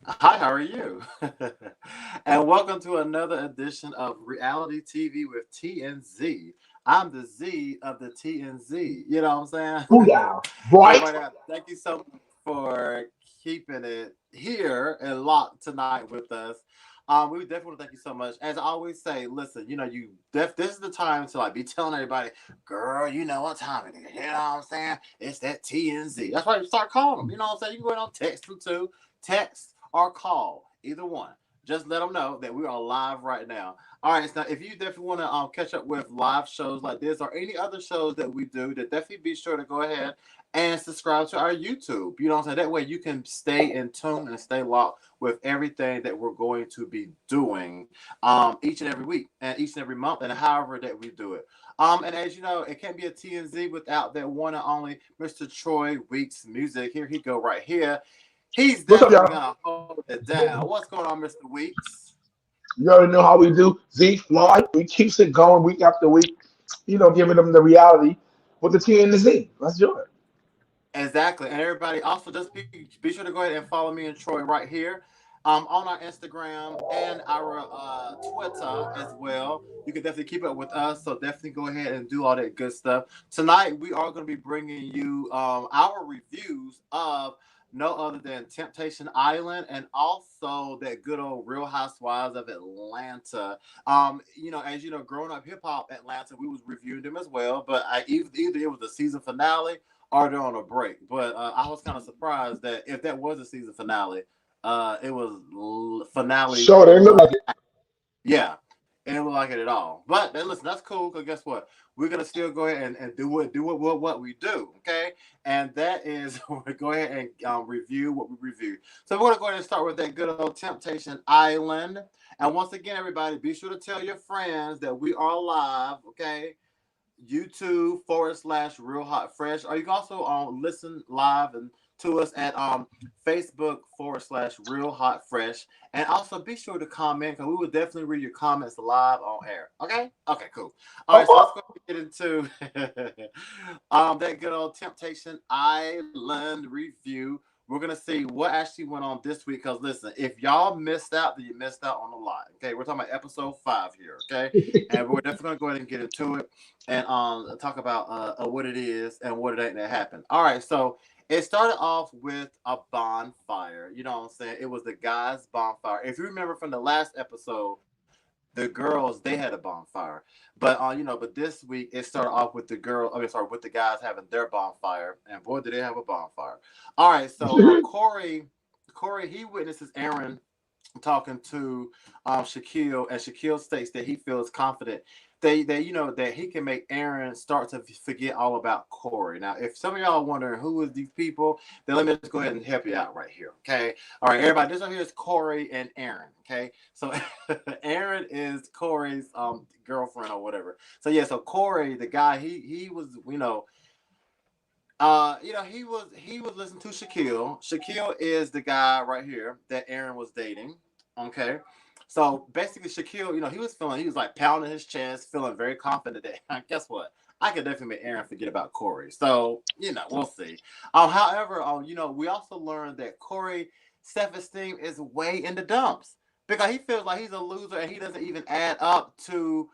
Hi, how are you? And welcome to another edition of Reality TV with TNZ. I'm the Z of the TNZ. You know what I'm Oh saying? yeah, right. Everybody, thank you so much for keeping it here and locked tonight with us. We definitely want to thank you so much. As I always say, listen, this is the time to like be telling everybody, girl, you know what time it is. You know what I'm saying? It's that TNZ. That's why you start calling them. You know what I'm saying? You can go ahead on text them too. Text or call, either one. Just let them know that we are live right now. All right, so if you definitely want to catch up with live shows like this or any other shows that we do, then definitely be sure to go ahead and subscribe to our YouTube. You know what I'm saying? That way you can stay in tune and stay locked with everything that we're going to be doing each and every week and each and every month and however that we do it. And as you know, it can't be a TNZ without that one and only Mr. Troy Weeks music. Here he go right here. He's What's up, definitely y'all? gonna hold it down. What's going on, Mr. Weeks? You already know how we do. Z Fly, we keeps it going week after week. Giving them the reality with the T and the Z. Let's do it. Exactly. And everybody also just be sure to go ahead and follow me and Troy right here. On our Instagram and our Twitter as well. You can definitely keep up with us. So definitely go ahead and do all that good stuff. Tonight we are going to be bringing you our reviews of no other than Temptation Island and also that good old Real Housewives of Atlanta. As you know, growing up hip hop Atlanta, we was reviewing them as well. But either it was the season finale or they're on a break. But I was kind of surprised that if that was a season finale, it was finale. Sure, they look like it. Yeah, it didn't look like it at all. But then listen, that's cool because guess what? We're gonna still go ahead and do what we do, okay? And that is we go ahead and review what we review. So we're gonna go ahead and start with that good old Temptation Island. And once again, everybody, be sure to tell your friends that we are live, okay? YouTube /Real Hot Fresh, or you can also listen live and to us at Facebook /Real Hot Fresh, and also be sure to comment because we will definitely read your comments live on air. Okay, okay, cool. All Of right, so let's course. go get into that good old Temptation Island review. We're gonna see what actually went on this week. Cause listen, if y'all missed out, then you missed out on a lot. Okay, we're talking about episode 5 here. Okay, and we're definitely gonna go ahead and get into it and talk about what it is and what it ain't that happened. All right, so it started off with a bonfire. You know what I'm saying? It was the guys' bonfire. If you remember from the last episode, the girls they had a bonfire, but this week it started off with the girl. I mean, sorry, with the guys having their bonfire, and boy, did they have a bonfire. All right, so Corey, he witnesses Aaron talking to Shaquille, and Shaquille states that he feels confident that he can make Aaron start to forget all about Corey. Now, if some of y'all are wondering who is these people, then let me just go ahead and help you out right here. Okay, all right, everybody. This one here is Corey and Aaron. Okay, so Aaron is Corey's girlfriend or whatever. So yeah, so Corey, the guy, he was he was listening to Shaquille. Shaquille is the guy right here that Aaron was dating. Okay. So basically Shaquille, he was like pounding his chest, feeling very confident that guess what? I could definitely make Aaron forget about Corey. So, we'll see. However, we also learned that Corey self-esteem is way in the dumps because he feels like he's a loser and he doesn't even add up to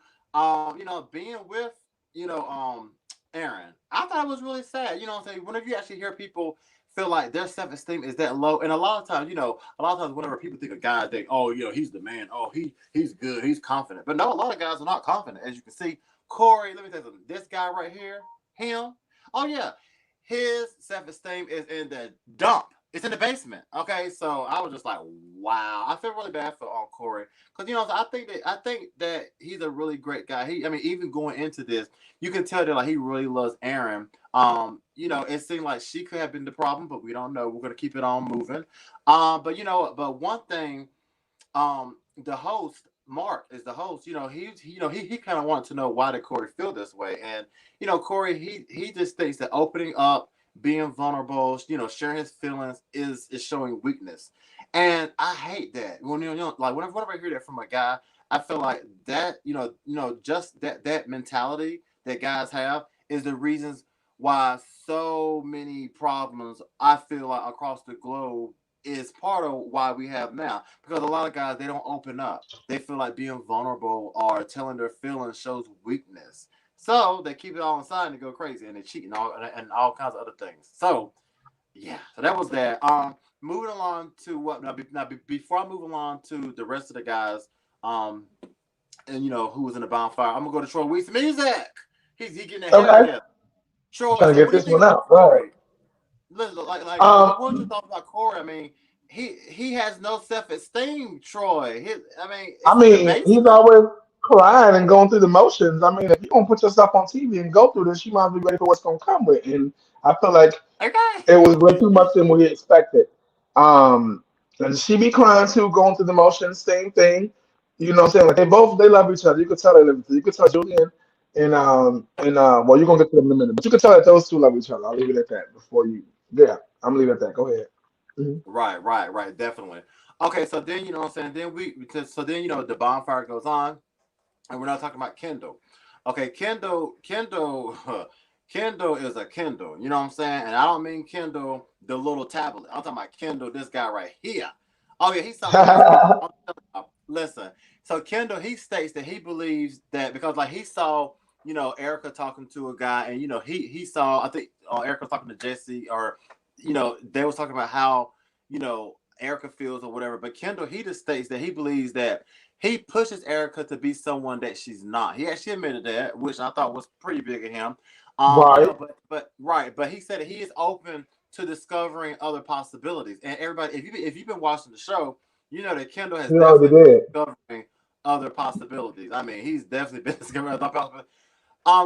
being with, you know, um Aaron. I thought it was really sad. You know what I'm saying? Whenever you actually hear people feel like their self esteem is that low, and a lot of times whenever people think of guys, they he's the man. Oh, he's good. He's confident. But no, a lot of guys are not confident. As you can see, Corey. Let me tell you something. This guy right here, him. Oh yeah, his self esteem is in the dump. It's in the basement. Okay, so I was just like, wow. I feel really bad for Corey because I think that he's a really great guy. I mean, even going into this, you can tell that like he really loves Aaron. It seemed like she could have been the problem, but we don't know. We're gonna keep it on moving. But one thing, the host Mark is the host. He kind of wanted to know why did Corey feel this way, and Corey he just thinks that opening up, being vulnerable, sharing his feelings is showing weakness, and I hate that. When like whenever I hear that from a guy, I feel like that just that mentality that guys have is the reasons why so many problems I feel like across the globe is part of why we have now, because a lot of guys, they don't open up. They feel like being vulnerable or telling their feelings shows weakness. So they keep it all inside and they go crazy and they cheat and all kinds of other things. So yeah, so that was that. Moving along to what before I move along to the rest of the guys, um, and who was in the bonfire, I'm gonna go to Troy Weeks music. He getting their hair Okay, together. Troy, trying so to get what do you this think one about out. Right. Corey? Listen, what you Um, thought about Corey? I mean, he has no self esteem. Troy, I mean, I it's in the mean, he's basement. always crying and going through the motions. I mean, if you're gonna put yourself on TV and go through this, you might be ready for what's gonna come with. And I feel like it was way too much than we Okay. expected. Um, and she be crying too, going through the motions, same thing. You know what I'm saying? Like they love each other. You could tell they love each other. You could tell Julian and well, you're gonna get to them in a minute, but you could tell that those two love each other. I'll leave it at that before you. Yeah, I'm gonna leave it at that. Go ahead. Mhm. Right, definitely. Okay, so then what I'm saying. Then because so then the bonfire goes on, and we're not talking about Kendall. Okay, Kendall is a Kendall. You know what I'm saying? And I don't mean Kendall, the little tablet. I'm talking about Kendall, this guy right here. Oh yeah, he saw. Listen. So Kendall, he states that he believes that because like he saw, Erica talking to a guy, and he saw. I think Erica was talking to Jesse, or they was talking about how Erica feels or whatever. But Kendall, he just states that he believes that he pushes Erica to be someone that she's not. He actually admitted that, which I thought was pretty big of him. Right. But he said that he is open to discovering other possibilities. And everybody, if you've been watching the show, you know that Kendall has You already definitely did. been discovering other possibilities. I mean, he's definitely been discovering other possibilities.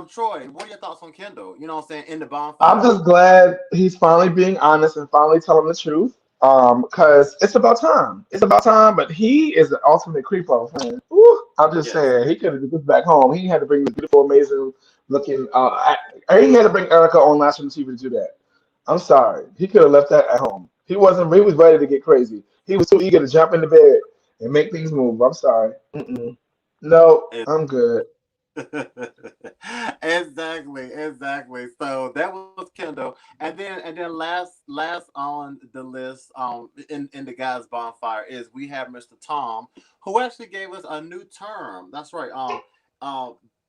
Troy, what are your thoughts on Kendall? You know what I'm saying, in the I'm bonfire? just glad he's finally being honest and finally telling the truth. Because it's about time. It's about time. But he is the ultimate creepo, man. Ooh, I'm just Yes. saying he could have did this back home. He had to bring this beautiful, amazing looking. He had to bring Erica on national TV to do that. I'm sorry. He could have left that at home. He wasn't. He was ready to get crazy. He was too eager to jump into bed and make things move. I'm sorry. Mm-mm. No, I'm good. Exactly. So that was Kendall, and then last on the list, in the guys' bonfire is we have Mr. Tom, who actually gave us a new term. That's right.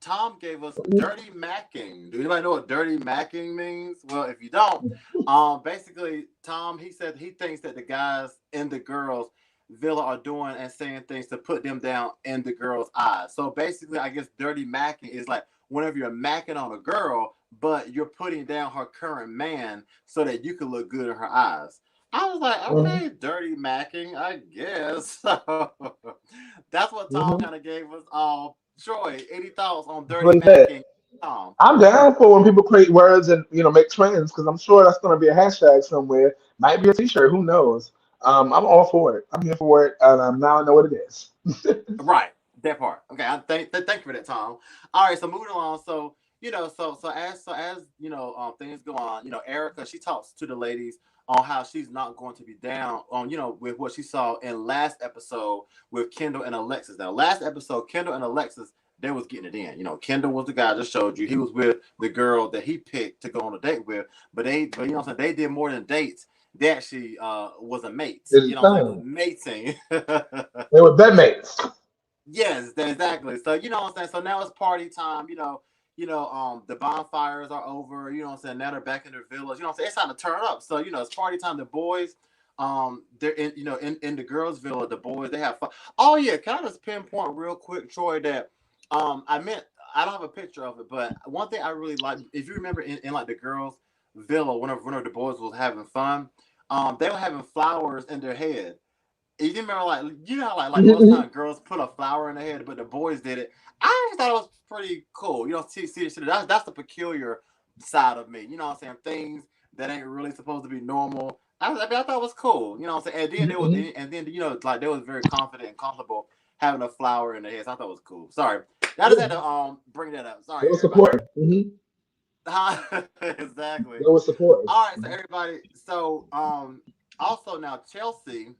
Tom gave us dirty macking. Do anybody know what dirty macking means? Well, if you don't, basically Tom, he said he thinks that the guys and the girls Villa are doing and saying things to put them down in the girl's eyes. So basically, I guess dirty macking is like whenever you're macking on a girl, but you're putting down her current man so that you can look good in her eyes. I was like, Hmm. okay, dirty macking, I guess. So that's what Tom Hmm. kind of gave us. Troy, any thoughts on That's what dirty he said. macking, Tom? I'm down for when people create words and make trends because I'm sure that's going to be a hashtag somewhere. Might be a T-shirt. Who knows? I'm all for it. I'm here for it, and now I know what it is. Right, that part. Okay, thank you for that, Tom. All right, so moving along. So as things go on. Erica, she talks to the ladies on how she's not going to be down on with what she saw in last episode with Kendall and Alexis. Now, last episode, Kendall and Alexis, they was getting it in. Kendall was the guy I just showed you. He was with the girl that he picked to go on a date with, but you know what I'm saying, they did more than dates. They actually was a mates. It's You a know what I'm saying? It was thing. mating. They were bedmates. Yes, exactly. So you know what I'm saying. So now it's party time. The bonfires are over. You know what I'm saying. Now they're back in their village. You know what I'm saying. It's time to turn up. So it's party time. The boys, they're in the girls' village. The boys, they have fun. Oh yeah, can I just pinpoint real quick, Troy, that I meant I don't have a picture of it, but one thing I really like, if you remember in like the girls' villa, whenever the boys was having fun, they were having flowers in their head. You remember, like how like most Mhm. time girls put a flower in their head, but the boys did it. I just thought it was pretty cool. See, that's the peculiar side of me. You know what I'm saying? Things that ain't really supposed to be normal. I thought it was cool. You know what I'm saying? And then Mhm. like they was very confident and comfortable having a flower in their head. So I thought it was cool. Sorry, I just had to bring that up. They Sorry, were everybody. supporting. Exactly. They were supporting. All right, so everybody. So also now Chelsea,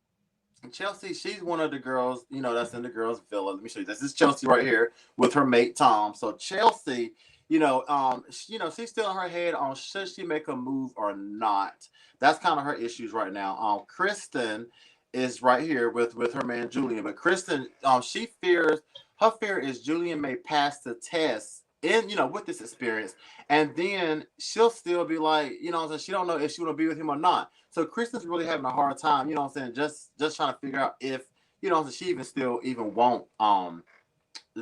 she's one of the girls, that's in the girls' villa. Let me show you. This is Chelsea right here with her mate Tom. So Chelsea, she's still in her head on should she make a move or not. That's kind of her issues right now. Kristen is right here with her man Julian. But Kristen, she fears her fear is Julian may pass the test in with this experience, and then she'll still be like, she don't know if she want to be with him or not. So Kristen's really having a hard time, just trying to figure out if she even still even want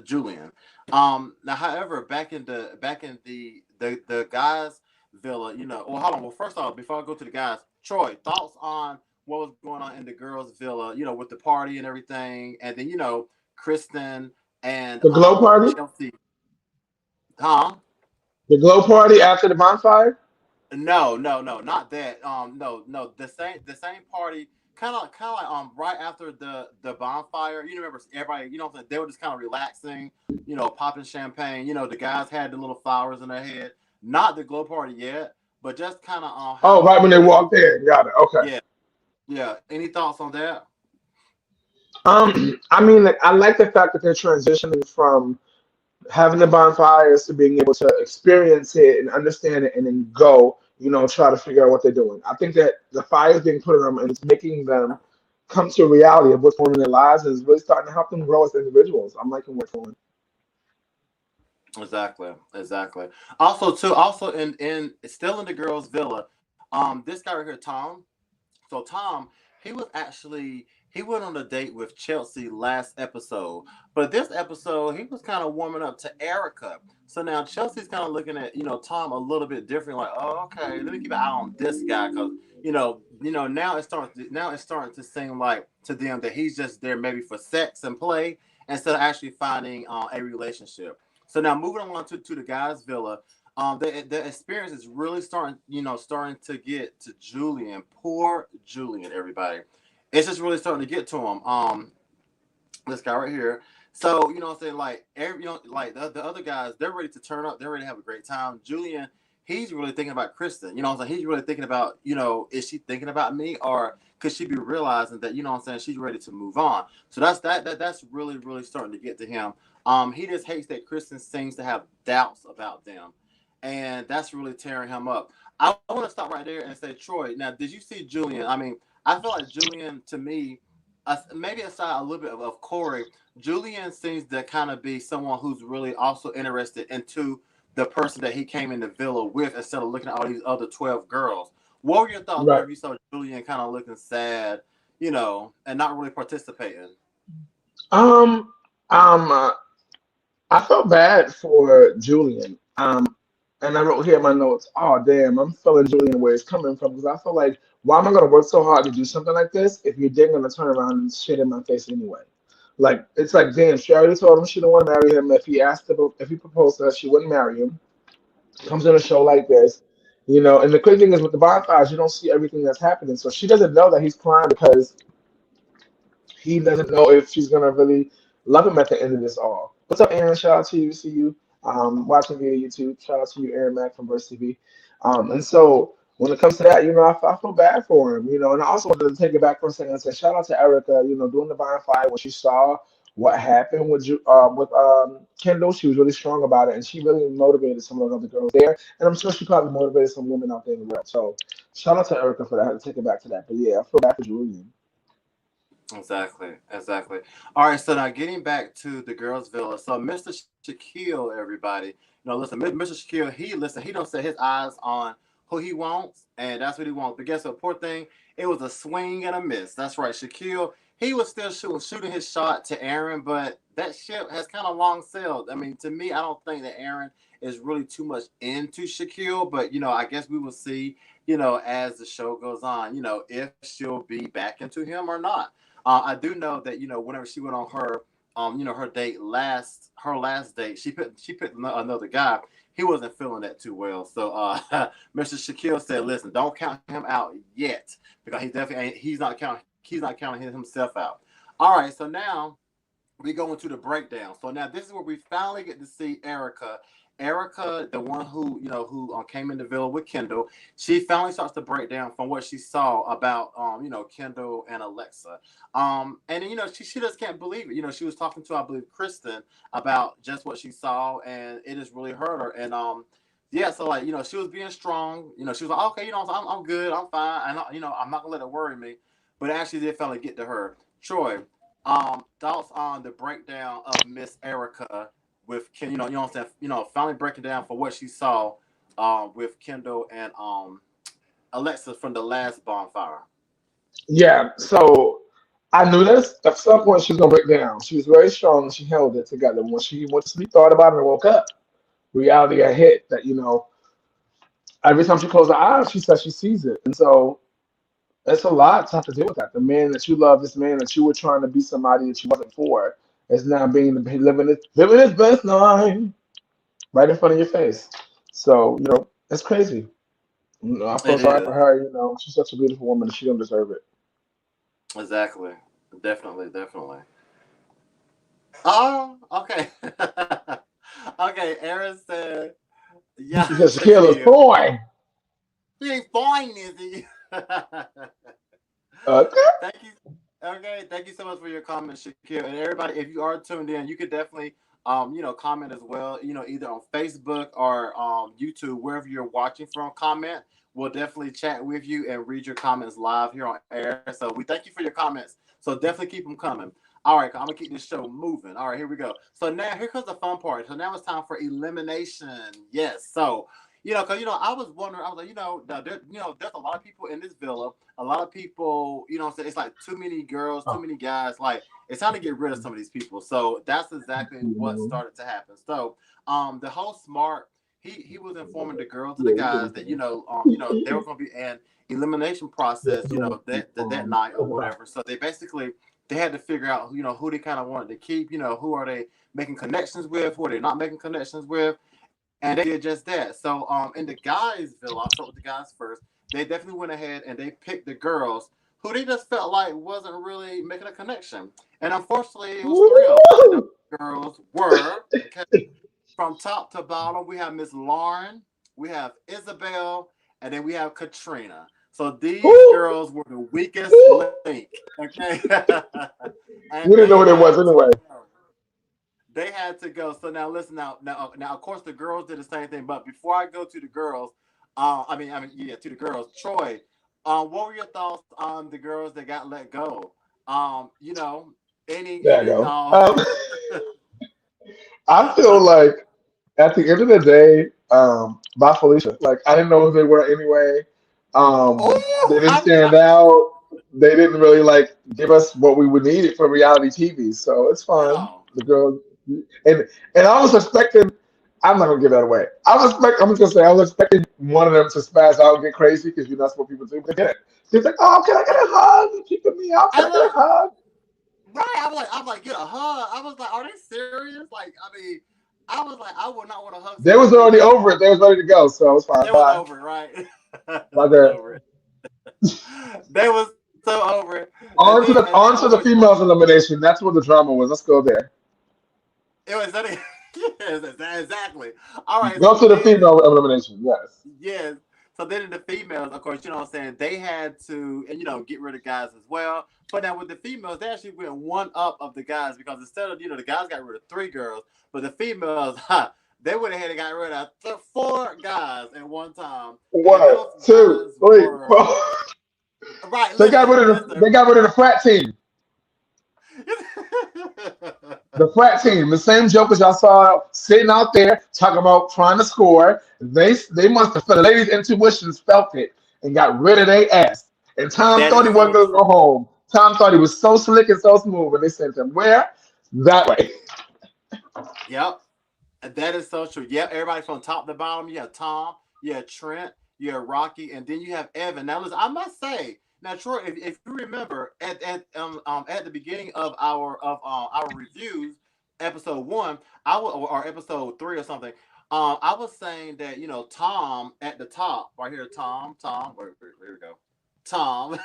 Julian. Now, however, back in the guys' villa, well, hold on. Well, first off, before I go to the guys, Troy, thoughts on what was going on in the girls' villa, with the party and everything, and then Kristen and The glow party, Chelsea, huh? the glow party after the bonfire. No, no, no, not that. No, no, the same party, kind of like right after the bonfire. You remember everybody, they were just kind of relaxing, popping champagne. The guys had the little flowers in their head. Not the glow party yet, but just kind of Oh, how right when they they, walked in. Got it. Okay. yeah, yeah. Any thoughts on that? I mean, like, I like the fact that they're transitioning from having the bonfires to being able to experience it and understand it and then go, try to figure out what they're doing. I think that the fire is being put on them and it's making them come to a reality of what's going on in their lives and it's really starting to help them grow as individuals. I'm liking what's going. Exactly, exactly. Also in still in the girls' villa, this guy right here, Tom. So Tom, he was actually he went on a date with Chelsea last episode, but this episode he was kind of warming up to Erica. So now Chelsea's kind of looking at Tom a little bit different, like, oh, okay, let me keep an eye on this guy because now it's starting to seem like to them that he's just there maybe for sex and play instead of actually finding a relationship. So now moving on to the guys' villa, the experience is really starting to get to Julian. Poor Julian, everybody. It's just really starting to get to him. This guy right here. So what I'm saying, like like the other guys, they're ready to turn up. They're ready to have a great time. Julian, he's really thinking about Kristen. What I'm saying, he's really thinking about is she thinking about me or could she be realizing that what I'm saying, she's ready to move on. So that's really starting to get to him. He just hates that Kristen seems to have doubts about them, and that's really tearing him up. I want to stop right there and say, Troy. Now, did you see Julian? I mean, I feel like Julian to me, maybe aside a little bit of Corey, Julian seems to kind of be someone who's really also interested into the person that he came in the villa with instead of looking at all these other 12 girls. What were your thoughts Right. whenever you saw Julian kind of looking sad, and not really participating? Um, um, uh, I felt bad for Julian. And I wrote here in my notes, oh damn, I'm feeling Julian where it's coming from because I feel like why am I gonna work so hard to do something like this if you're then gonna turn around and shit in my face anyway? Like it's like damn, she already told him she don't want to marry him. If he proposed to her, she wouldn't marry him. Comes in a show like this, And the crazy thing is with the bonfires, you don't see everything that's happening. So she doesn't know that he's crying because he doesn't know if she's gonna really love him at the end of this all. What's up, Aaron? Shout out to you. See you watching via YouTube. Shout out to you, Aaron Mack from Verse TV. And so when it comes to that, I feel bad for him, And I also wanted to take it back for a second and say shout out to Erica, doing the bonfire when she saw what happened with Kendall. She was really strong about it, and she really motivated some of the other girls there. And I'm sure she probably motivated some women out there as well. So shout out to Erica for that. I had to take it back to that. But yeah, I feel bad for Julian. Exactly, exactly. All right, so now getting back to the girls' villa. So Mr. Shaquille, everybody, listen, Mr. Shaquille, he don't set his eyes on who he wants, and that's what he wants. But guess what? Poor thing, it was a swing and a miss. That's right, Shaquille. He was still shooting his shot to Aaron, but that ship has kind of long sailed. I mean, to me, I don't think that Aaron is really too much into Shaquille, but I guess we will see, as the show goes on, if she'll be back into him or not. I do know that whenever she went on her date her last date, she picked another guy. He wasn't feeling that too well. So Mr. Shaquille said, "Listen, don't count him out yet because he definitely ain't, he's not counting himself out." All right, so now we go into the breakdown. So now this is where we finally get to see Erica. Erica, the one who came in the villa with Kendall, she finally starts to break down from what she saw about Kendall and Alexa. And then she just can't believe it. She was talking to, I believe, Kristen about just what she saw, and it just really hurt her. And yeah, so like she was being strong. She was like, okay, I'm good, I'm fine, and I'm not gonna let it worry me. but actually did finally get to her. Troy, thoughts on the breakdown of Miss Erica with Ken, you know what I'm saying, finally breaking down for what she saw with Kendall and Alexa from the last bonfire. Yeah, so I knew this at some point she was gonna break down. She was very strong and she held it together. When she went to sleep, thought about it and woke up. Reality had hit that, every time she closed her eyes, she said she sees it. And so it's a lot to have to deal with that. The man that you love, this man that you were trying to be somebody that you wasn't for, is now being living his best life right in front of your face. So, it's crazy. I feel It sorry for is. her, she's such a beautiful woman and she don't deserve it. Exactly. Definitely, definitely. Oh, okay. Okay, Aaron said, yeah, Because Shaquilla's Shaquille. boy. He ain't fine, is he? Okay. Thank you. Okay, thank you so much for your comment, Shakir. And everybody, if you are tuned in, you could definitely, comment as well. Either on Facebook or YouTube, wherever you're watching from. Comment. We'll definitely chat with you and read your comments live here on air. So we thank you for your comments. So definitely keep them coming. All right, I'm gonna keep this show moving. All right, here we go. So now here comes the fun part. So now it's time for elimination. Yes. So because I was wondering, I was like, there's a lot of people in this villa, a lot of people, it's like too many girls, too Oh, many guys. Like it's time to get rid of some of these people. So that's exactly what started to happen. So, the whole smart, he was informing the girls and the yeah, you guys can that they were going to be an elimination yeah, process, that night or whatever. So they had to figure out, who they kind of wanted to keep, who are they making connections with, who are they not making connections with, and they did just that. So in the guys' villa, I'll start with the guys first. They definitely went ahead and they picked the girls who they just felt like wasn't really making a connection. And unfortunately, it was three of them. And those Woo! girls were, okay, from top to bottom. We have Miss Lauren, we have Isabel, and then we have Katrina. So these Woo! girls were the weakest Woo! link, okay? And We they didn't know what it had was to anyway. go. They had to go. So now listen. Now. Of course, the girls did the same thing. But before I go to the girls, yeah, to the girls. Troy, what were your thoughts on the girls that got let go? Um, you know, There you any go. I feel like at the end of the day, by Felicia. Like I didn't know who they were anyway. They Oh, didn't stand out. They didn't really like give us what we would need for reality TV. So it's at fine. all. The girl and I was expecting. I'm not gonna give that away. I'm just gonna say I was expecting one of them to spaz out and get crazy because that's what people do. But they didn't. She's like, "Oh, can I get a hug? You keeping me out? Can I I get a look hug?" right. I'm like, get a hug. I was like, are they serious? Like, I was like, I would not want to hug They somebody was that already just over it. They was ready to go. So it's fine. they was Bye. over it, right? Bye, It was girl. over it. They was so over it. And then of On to course, the females elimination. That's what the drama was. Let's go there. it was that. Yes, exactly. All right, Go so to the then female elimination. Yes. yes. So then in the females, of course, what I'm saying, they had to, and get rid of guys as well. But now with the females, they actually went one up of the guys because instead of, the guys got rid of three girls, but the females, they went ahead and got rid of four guys at one time. And One, those two, guys three, were, four. right, They got listen, rid of listen. they got rid of the frat team. The frat team, the same jokers y'all saw sitting out there talking about trying to score. They must have felt the ladies' intuitions felt it and got rid of their ass. And Tom That thought he is wasn't so gonna go true. home. Tom thought he was so slick and so smooth, and they sent him where? That way. Yep. That is so true. Yep, everybody from top to bottom. You have Tom, you have Trent, you have Rocky, and then you have Evan. Now, listen, I must say, now Troy, if you remember at the beginning of our reviews, episode one, or episode three or something, I was saying that Tom at the top right here, Tom, here we go, Tom,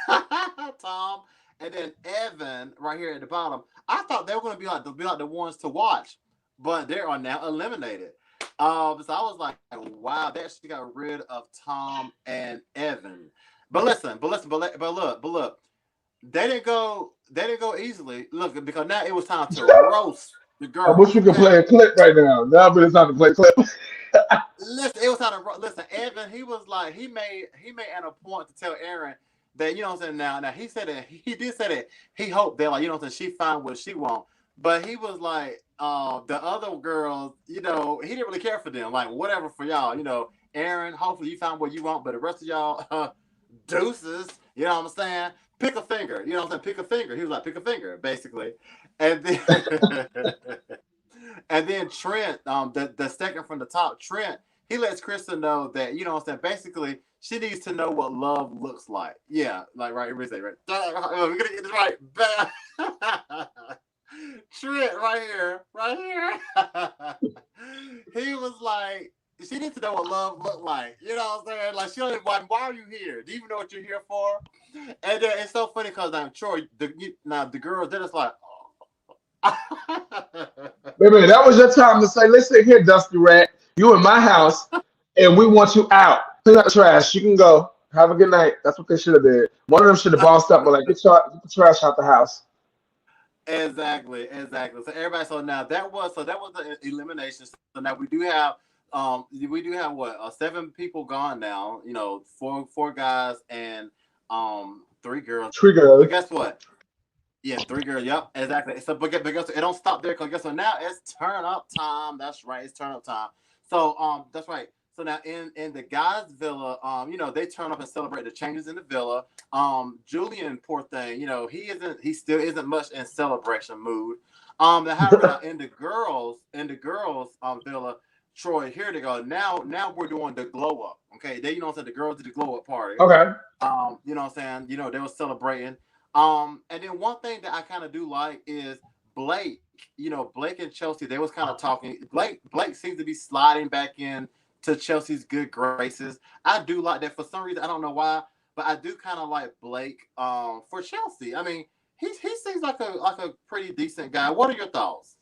Tom, and then Evan right here at the bottom. I thought they were going to be like the ones to watch, but they are now eliminated. So I was like, wow, they actually got rid of Tom and Evan. But look, they didn't go easily. Look, because now it was time to roast the I wish girls. we could Okay, play a clip right now. Now, but it's time to play a clip. listen, it was time to listen. Evan, he was like, he made an a point to tell Aaron. that you know what I'm saying. Now he said that he did say that he hoped that like you know what I'm saying she find what she want, but he was like the other girls, you know, he didn't really care for them. Like whatever for y'all, you know, Aaron. Hopefully you found what you want, but the rest of y'all, deuces. You know what I'm saying? Pick a finger. You know what I'm saying? Pick a finger. He was like, pick a finger, basically. And then and then Trent, the second from the top, Trent, he lets Krista know that, you know what I'm saying, basically, she needs to know what love looks like. Yeah, like right, we say right. We're gonna get this right. Trent right here, right here. He was like, she needs to know what love looked like. You know what I'm saying? Like she don't even, why are you here? Do you even know what you're here for? And it's so funny because I'm Troy, now the girls, they're just like, Wait a minute, that was your time to say, listen here, Dusty Rat, you in my house, and we want you out. Clean out the trash. You can go. Have a good night. That's what they should have did. One of them should have bossed up, but like, get the trash out the house. exactly, exactly. So everybody, so that was the elimination. So now we do have what 7 people gone now. You know, four guys and three girls. But Trigger. guess what? Yeah, 3 girls. Yep, exactly. So but guess what? It don't stop there because guess what? Now it's turn up time. That's right. It's turn up time. So that's right. So now in the guys' villa, you know, they turn up and celebrate the changes in the villa. Julian, poor thing, you know, he still isn't much in celebration mood. However, now in the girls villa, Troy, here to go. Now we're doing the glow up. Okay, they you know what I'm saying, the girls did the glow up party. Okay. You know what I'm saying? You know, they were celebrating. And then one thing that I kind of do like is Blake. You know, Blake and Chelsea, they was kind of talking. Blake seems to be sliding back in to Chelsea's good graces. I do like that for some reason. I don't know why, but I do kind of like Blake for Chelsea. I mean, he seems like a pretty decent guy. What are your thoughts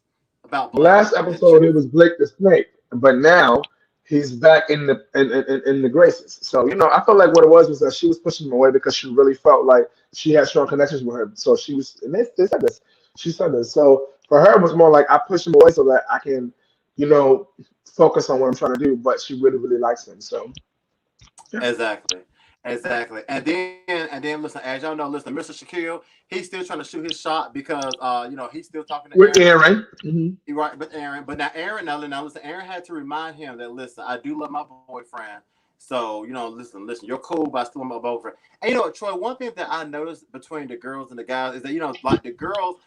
about Blake Last and episode Chelsea? it was Blake the Snake, but now he's back in the graces. So I felt like what it was that she was pushing him away because she really felt like she had strong connections with him. So she was, and they said this. She said this. So for her, it was more like I push him away so that I can, you know, focus on what I'm trying to do. But she really, really likes him. So yeah. Exactly. Exactly. And then listen, as y'all know, listen, Mr. Shaquille, he's still trying to shoot his shot because you know, he's still talking to With Aaron. Aaron. Hmm. You're right, but Aaron. But now Aaron, now listen, Aaron had to remind him that listen, I do love my boyfriend. So, you know, listen, you're cool, but I still love my boyfriend. And you know what, Troy, one thing that I noticed between the girls and the guys is that, you know, like the girls,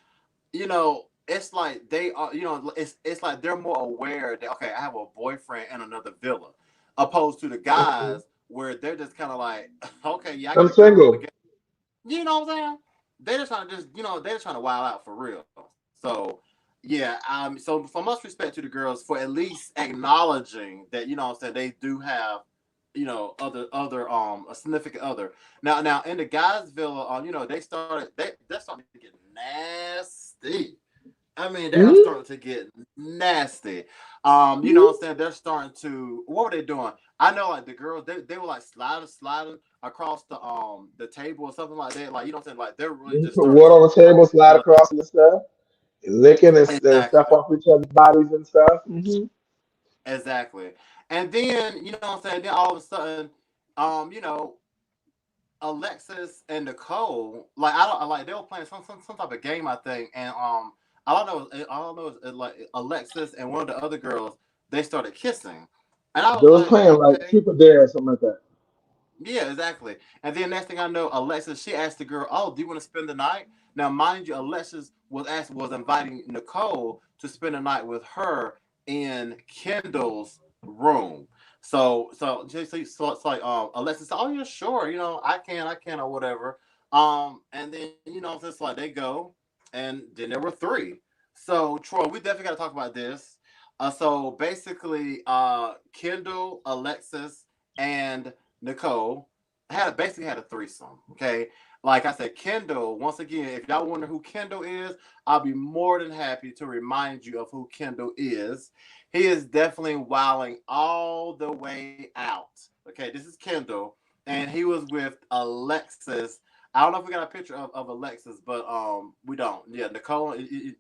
you know, it's like they are, you know, it's like they're more aware that okay, I have a boyfriend in another villa, opposed to the guys where they're just kind of like, okay, yeah, I got I'm a girl, but single. you know what I'm saying? They're just trying to they're just trying to wild out for real. So yeah, so for much respect to the girls for at least acknowledging that, you know what I'm saying, they do have, you know, other a significant other. Now in the guys' villa, you know, they're starting to get nasty. I mean, they are Mhm. starting to get nasty. You know what I'm saying? They're starting to what were they doing? I know like the girls they were like sliding across the table or something like that. Like you know what I'm saying? Like they're really Mhm. just Put starting water to on the touch table, each slide other. across and stuff, licking and stuff Exactly. off each other's bodies and stuff. Hmm. Exactly. And then, you know what I'm saying? Then all of a sudden, you know, Alexis and Nicole, like I don't like they were playing some type of game, I think, and I don't know, like Alexis and one of the other girls, they started kissing, and I They was was like, playing like okay, Truth or Dare or something like that. yeah, exactly. And then next thing I know, Alexis, she asked the girl, "Oh, do you want to spend the night?" Now, mind you, Alexis was inviting Nicole to spend the night with her in Kendall's room. So it's like Alexis said, "Oh, yeah, sure, you know, I can, or whatever." And then you know, it's just like they go, and then there were 3. So Troy, we definitely got to talk about this. So basically, Kendall, Alexis, and Nicole basically had a threesome. Okay, like I said, Kendall. Once again, if y'all wonder who Kendall is, I'll be more than happy to remind you of who Kendall is. He is definitely wilding all the way out. Okay, this is Kendall, and he was with Alexis. I don't know if we got a picture of Alexis, but we don't. Yeah, Nicole.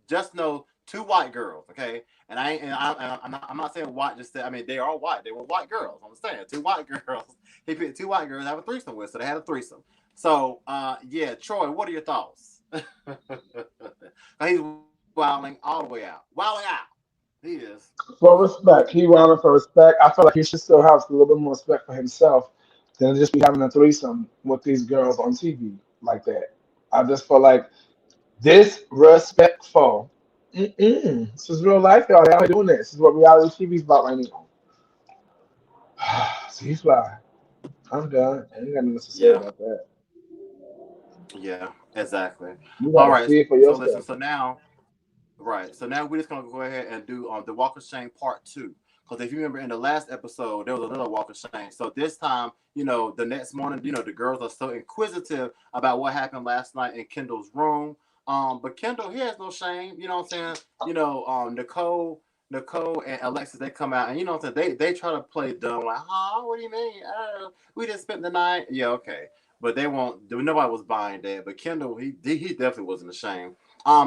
Just know 2 white girls. Okay, I'm not saying white. Just I mean they are white. They were white girls. I'm saying 2 white girls. He picked 2 white girls to have a threesome with, so they had a threesome. So, yeah, Troy, what are your thoughts? He's wilding all the way out. Wilding out. He is. For respect, he wanted for respect. I feel like he should still have a little bit more respect for himself than just be having a threesome with these girls on TV like that. I just feel like disrespectful. Mm-mm. This is real life, y'all. They out here doing this. This is what reality TV's about right now. So he's why I'm done. I ain't got nothing to say Yeah. about that. Yeah. Exactly. You All got to right. see it for So listen. yourself. So now, right. So now we're just gonna go ahead and do the Walk of Shame part two. Because if you remember in the last episode, there was a little Walk of Shame. So this time, the next morning, the girls are so inquisitive about what happened last night in Kendall's room. But Kendall, he has no shame. You know what I'm saying? Nicole and Alexis, they come out and you know what I'm saying. They try to play dumb, like, huh? What do you mean? We just spent the night. Yeah, okay. But they won't. Nobody was buying that. But Kendall, he definitely wasn't ashamed.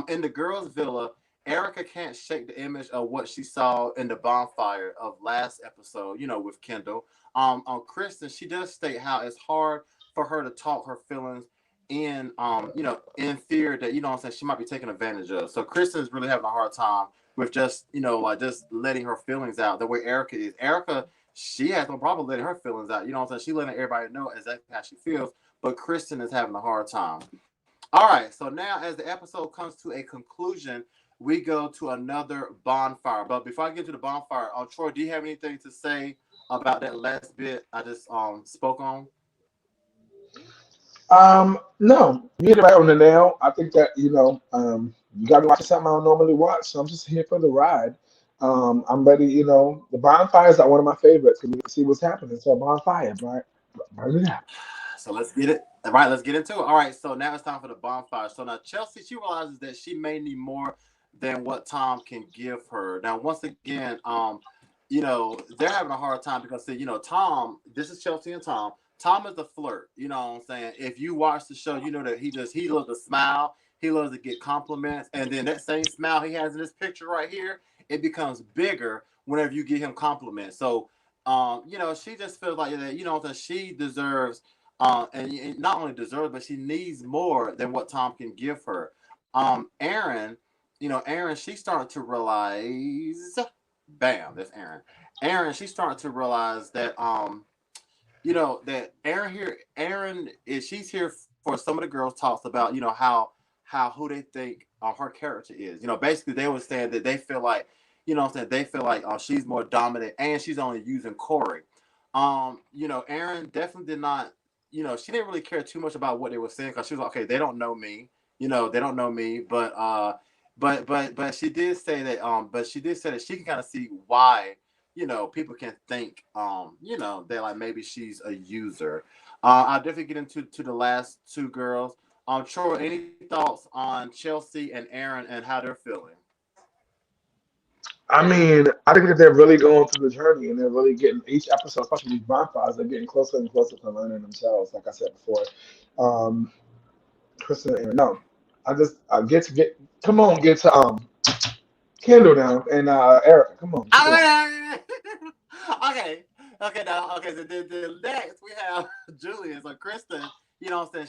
In the girls' villa, Erica can't shake the image of what she saw in the bonfire of last episode, with Kendall. On Kristen, she does state how it's hard for her to talk her feelings in fear that, what I'm saying, she might be taken advantage of. So Kristen is really having a hard time with just, like just letting her feelings out the way Erica is. Erica, she has no problem letting her feelings out. You know what I'm saying? She letting everybody know exactly how she feels, but Kristen is having a hard time. All right, so now as the episode comes to a conclusion, we go to another bonfire. But before I get to the bonfire, Troy, do you have anything to say about that last bit I just spoke on? No, you hit it right on the nail. I think that you got me watching something I don't normally watch, so I'm just here for the ride. I'm ready. The bonfires are one of my favorites because we can see what's happening. So bonfire, right? Burn it out. So let's get it. All right, let's get into it. All right, so now it's time for the bonfire. So now Chelsea, she realizes that she may need more than what Tom can give her. Now, once again, they're having a hard time because see, Tom, this is Chelsea and Tom. Tom is a flirt. You know what I'm saying? If you watch the show, you know that he loves to smile. He loves to get compliments, and then that same smile he has in this picture right here, it becomes bigger whenever you give him compliments. So, she just feels like that. That she deserves and not only deserves, but she needs more than what Tom can give her. Aaron, Aaron, she's starting to realize, bam, that's Aaron. Aaron, she's starting to realize that, that Aaron is, she's here for some of the girls talks about, how who they think her character is. Basically they were saying that they feel like, they feel like she's more dominant and she's only using Corey. Aaron definitely did not, she didn't really care too much about what they were saying because she was like, okay, they don't know me, they don't know me, but she did say that she can kind of see why, people can think, that like maybe she's a user. I'll definitely get into to the last two girls. Troy, any thoughts on Chelsea and Aaron and how they're feeling? I mean, I think that they're really going through the journey and they're really getting each episode, especially these bonfires, they're getting closer and closer to learning themselves. Like I said before, um, Kristen and Aaron. No, I get to get. Come on, get to Kendall now and Erica. Come on, let's go. Okay. Okay, now, okay, so the next we have Julian. So Kristen, what I'm saying,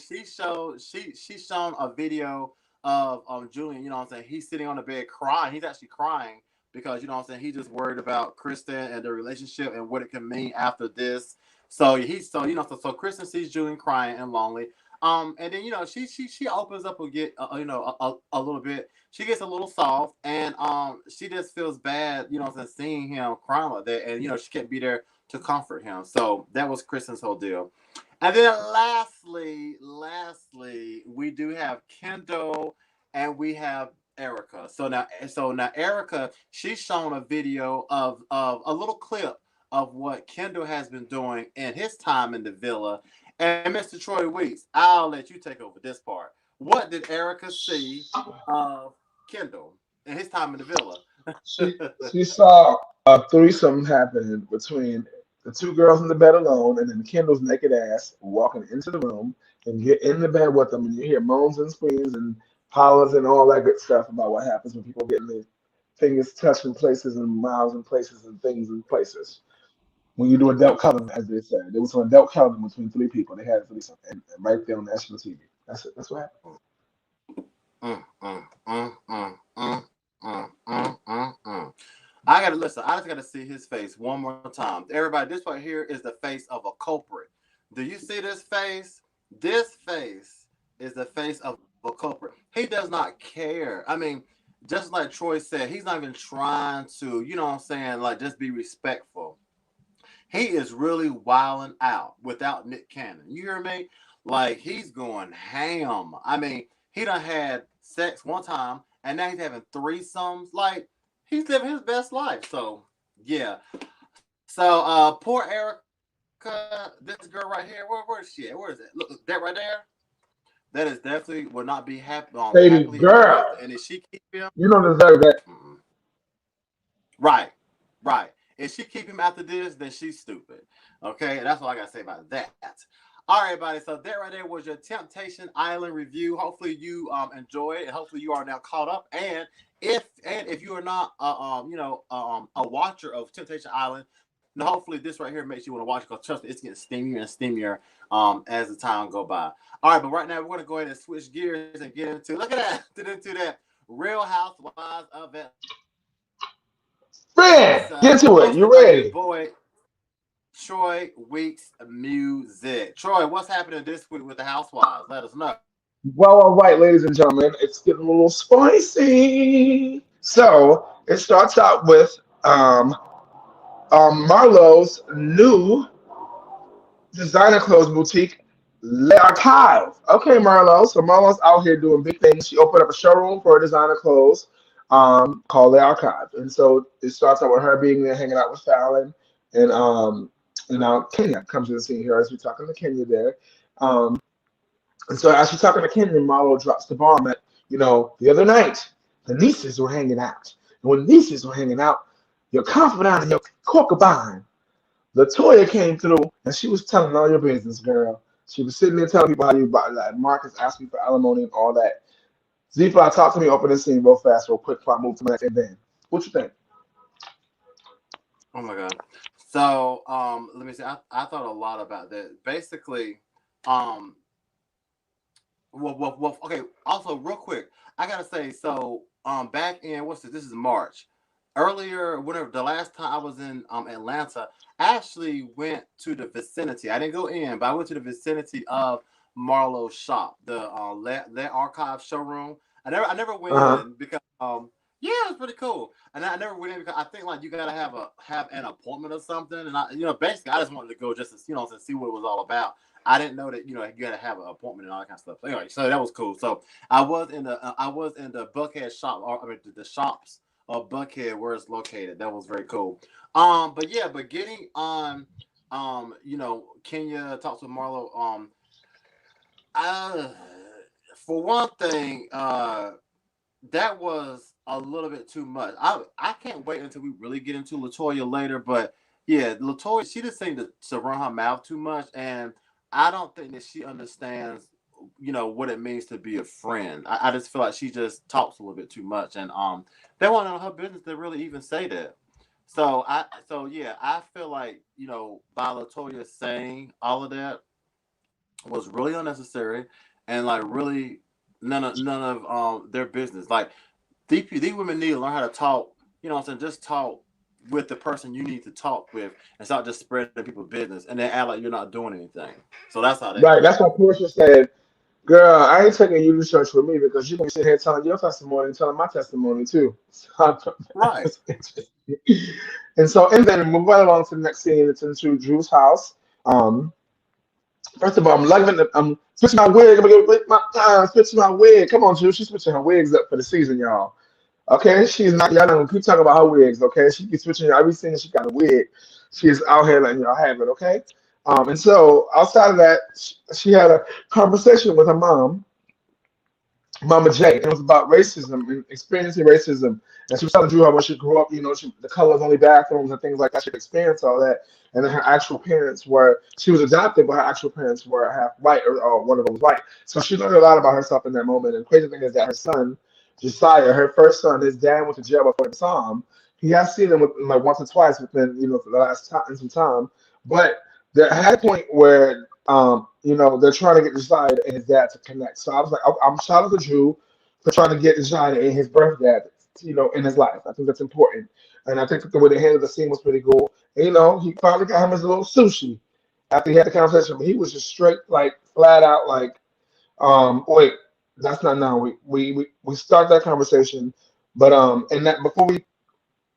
she's shown a video of Julian, you know what I'm saying, he's sitting on the bed crying. He's actually crying because what I'm saying, he's just worried about Kristen and the relationship and what it can mean after this. So he's so so Kristen sees Julian crying and lonely. And then she opens up a get a little bit. She gets a little soft, and she just feels bad, seeing him crying like that, and she can't be there to comfort him. So that was Kristen's whole deal. And then lastly, we do have Kendall and we have Erica. So now Erica, she's shown a video of a little clip of what Kendall has been doing in his time in the villa. And Mr. Troy Weeks, I'll let you take over this part. What did Erica see of Kendall in his time in the villa? She saw a threesome happening between the two girls in the bed alone, and then Kendall's naked ass walking into the room and get in the bed with them, and you hear moans and screams and hollers and all that good stuff about what happens when people getting their fingers touched in places and mouths in places and things in places. when you do adult coloring, as they said. There was some adult coloring between three people. They had a threesome, and right there on national TV. That's it. That's what happened. Mm, mm, mm, mm, mm, mm. I gotta listen. I just gotta see his face one more time. Everybody, this right here is the face of a culprit. Do you see this face? This face is the face of a culprit. He does not care. I mean, just like Troy said, he's not even trying to, you know what I'm saying, like just be respectful. He is really wilding out without Nick Cannon. You hear me? Like he's going ham. I mean, he done had sex one time and now he's having threesomes. Like he's living his best life. So yeah. So poor Erica, this girl right here, where is she at? Where is it? Look, that right there. That is definitely will not be Sadie, happily ever after. girl, And if she keep him, you don't deserve that. right, right. If she keep him after this, then she's stupid. Okay, that's all I gotta say about that. All right, everybody. So that right there was your Temptation Island review. Hopefully you enjoyed it, and hopefully you are now caught up. And if you are not a watcher of Temptation Island, now hopefully this right here makes you want to watch it because trust me, it's getting steamier and steamier as the time go by. All right, but right now we're gonna go ahead and switch gears and get into look at that get into that Real Housewives of Man, Atlanta, get to it. hosted You by your ready? boy Troy Weeks Music. Troy, what's happening this week with the Housewives? Let us know. Well, all right, ladies and gentlemen, it's getting a little spicy. So it starts out with Marlo's new designer clothes boutique, Le Archive. Okay, Marlo. So Marlo's out here doing big things. She opened up a showroom for designer clothes called Le Archive. And so it starts out with her being there hanging out with Fallon. And now Kenya comes to the scene here as we're talking to Kenya there. Um, and so as she's talking to Kenya, Marlo drops the bomb that, the other night, the nieces were hanging out. And when the nieces were hanging out, your confidant and your concubine LaToya came through and she was telling all your business, girl. She was sitting there telling people how you bought like Marcus asked me for alimony and all that. Z-Fly, talk to me, open this scene real fast, real quick before I move to my next event. What you think? Oh my god. So let me see. I thought a lot about that. Basically, um okay. Also, real quick, I gotta say, so back in what's this? This is March. Earlier, whenever the last time I was in Atlanta, I actually went to the vicinity. I didn't go in, but I went to the vicinity of Marlowe's shop, the Let Archive showroom. I never went Uh-huh. in because yeah, it was pretty cool. And I never went in because I think like you gotta have an appointment or something. And basically I just wanted to go just to to see what it was all about. I didn't know that you gotta have an appointment and all that kind of stuff. So anyway, so that was cool. So I was in the Buckhead shop, or I mean the shops of Buckhead where it's located. That was very cool. But getting on Kenya talks with Marlo. Uh, for one thing, that was a little bit too much. I can't wait until we really get into LaToya later, but yeah, LaToya she just seemed to run her mouth too much, and I don't think that she understands what it means to be a friend. I just feel like she just talks a little bit too much, and they want on her business to really even say that. So I feel like by LaToya saying all of that was really unnecessary and like really none of their business. Like these women need to learn how to talk. You know what I'm saying? Just talk with the person you need to talk with and start just spreading people's business and then act like you're not doing anything. So that's how that Right. goes. That's why Portia said, girl, I ain't taking you to church with me because you're gonna sit here telling your testimony and telling my testimony too. So I thought that Right. was interesting. And so and then move right along to the next scene. It's into Drew's house. Um, First of all, I'm loving it. I'm switching my wig. I'm gonna get switching my wig. Come on, Drew. She's switching her wigs up for the season, y'all. Okay, she's not. Y'all don't keep talking about her wigs. Okay, she keeps switching every season. She got a wig. She's out here letting y'all have it. Okay. And so outside of that, she had a conversation with her mom, Mama J, and it was about racism and experiencing racism. And she was telling Drew how when she grew up, the colors only bathrooms and things like that. She experienced all that. And then her actual parents were, she was adopted, but her actual parents were half white, or one of them was white. So she learned a lot about herself in that moment. And the crazy thing is that her son, Josiah, her first son, his dad went to jail before he saw him. He has seen them like once or twice within for the last time in some time, but there had a point where they're trying to get Josiah and his dad to connect. So I was like, I'm shout out to Drew for trying to get Josiah and his birth dad, in his life. I think that's important, and I think the way they handled the scene was pretty cool. And, he finally got him his little sushi after he had the conversation, but he was just straight like flat out like, wait, that's not now. We start that conversation, but and that before we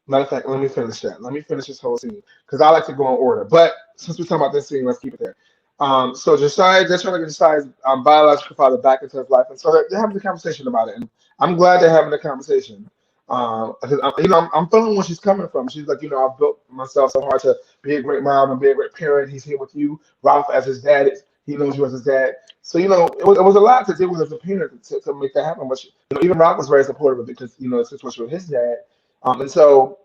matter of fact, let me finish that. Let me finish this whole scene because I like to go in order. But since we're talking about this scene, let's keep it there. So Josiah, they're trying to get Josiah's biological father back into his life, and so they're having a conversation about it. And I'm glad they're having a conversation. Because I'm feeling where she's coming from. She's like, I've built myself so hard to be a great mom and be a great parent. He's here with you, Ralph, as his dad. He knows you as his dad. So it was a lot to deal with as a parent to make that happen. But even Ralph was very supportive of it because the situation with his dad. And so